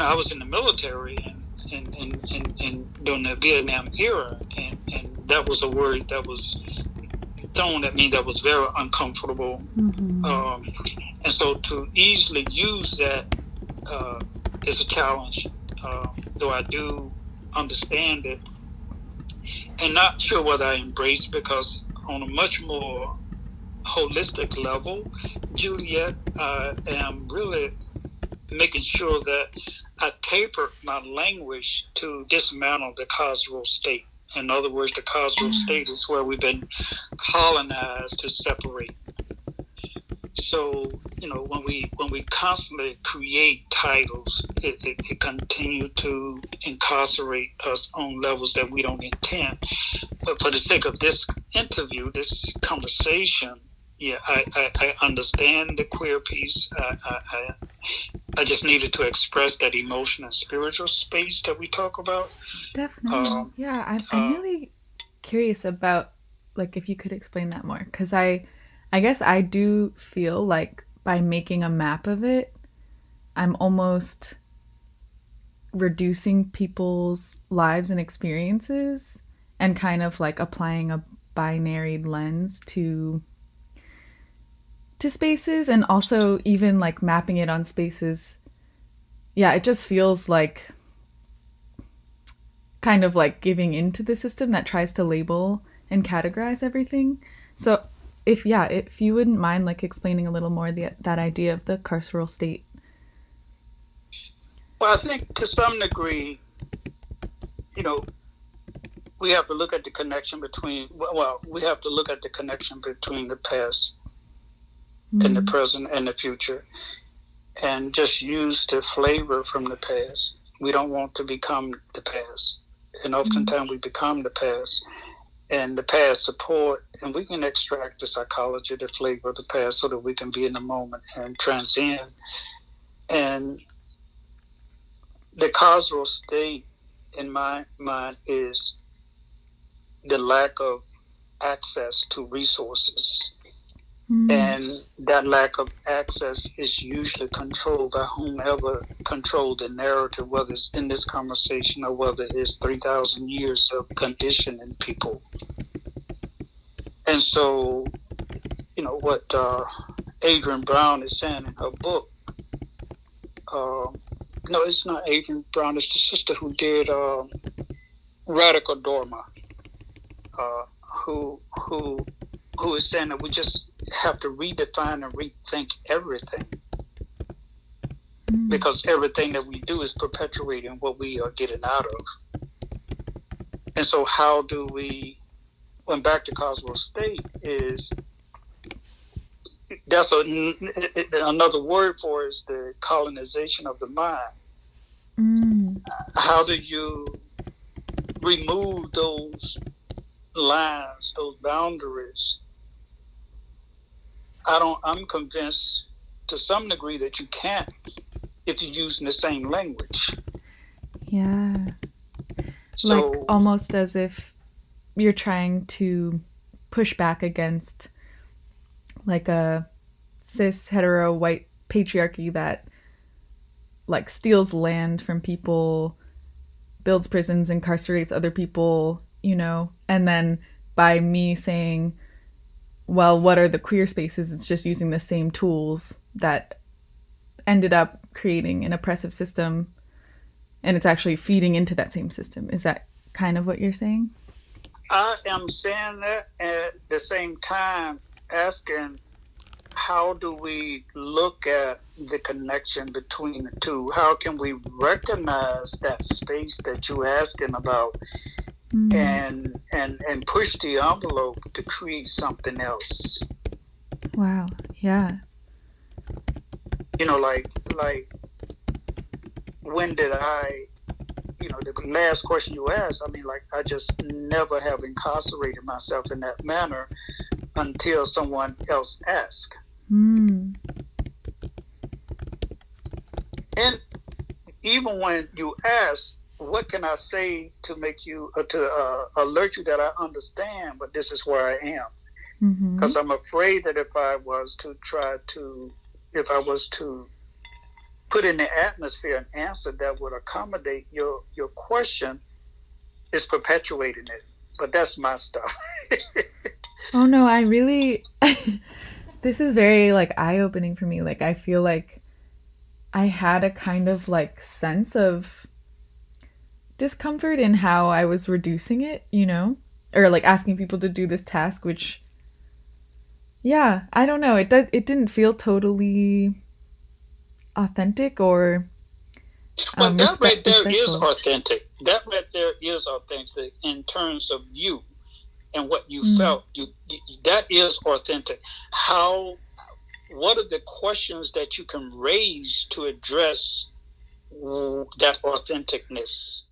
I was in the military and during the Vietnam era, and that was a word that was thrown at me that was very uncomfortable. Mm-hmm. And so to easily use that uh, is a challenge, though I do understand it and not sure whether I embrace, because on a much more holistic level, Juliet, I am really making sure that I taper my language to dismantle the carceral state. In other words, the carceral state is where we've been colonized to separate. So when we constantly create titles, it continues to incarcerate us on levels that we don't intend. But for the sake of this interview, this conversation, yeah, I understand the queer piece. I just needed to express that emotion and spiritual space that we talk about. Definitely. Um, Yeah, I'm uh, really curious about like if you could explain that more cuz I guess I do feel like by making a map of it, I'm almost reducing people's lives and experiences and kind of like applying a binary lens to spaces and also even like mapping it on spaces. Yeah, it just feels like kind of like giving into the system that tries to label and categorize everything. So if you wouldn't mind like explaining a little more that idea of the carceral state. well, I think to some degree, you know, we have to look at the connection between. Well, we have to look at the connection between the past and the Mm. present and the future, and just use the flavor from the past. We don't want to become the past, and Mm. oftentimes we become the past, and the past support, and we can extract the psychology, the flavor of the past, so that we can be in the moment and transcend. And the causal state, in my mind, is the lack of access to resources. Mm. And that lack of access is usually controlled by whomever controlled the narrative, whether it's in this conversation or whether it's 3,000 years of conditioning people. And so, what Adrienne Brown is saying in her book, um, no, it's not Adrienne Brown, it's the sister who did Radical Dharma, uh, who who is saying that we just have to redefine and rethink everything, Mm. because everything that we do is perpetuating what we are getting out of. And so, how do we? When back to Cosmos State is that's another word for is the colonization of the mind. Mm. How do you remove those lines, those boundaries? I'm convinced to some degree that you can't if you're using the same language. Yeah. Like So almost as if you're trying to push back against like a cis hetero white patriarchy that like steals land from people, builds prisons, incarcerates other people, and then by me saying, well, what are the queer spaces? It's just using the same tools that ended up creating an oppressive system and it's actually feeding into that same system. Is that kind of what you're saying? I am saying that at the same time asking, how do we look at the connection between the two? How can we recognize that space that you're asking about, Mm. and push the envelope to create something else? Wow. Yeah. Like when did I, the last question you asked, I mean, like, I just never have incarcerated myself in that manner until someone else asked. Mm. And even when you ask, what can I say to make you to alert you that I understand, but this is where I am? Mm-hmm. Because I'm afraid that if I was to put in the atmosphere an answer that would accommodate your question is perpetuating it. But that's my stuff. Oh no, I really this is very like eye-opening for me. Like I feel like I had a kind of like sense of discomfort in how I was reducing it, you know? Or like asking people to do this task, which yeah, I don't know. It didn't feel totally authentic or Well, that right there is respectful. authentic. That right there is authentic in terms of you and what you Mm. felt. That is authentic. How? What are the questions that you can raise to address that authenticness?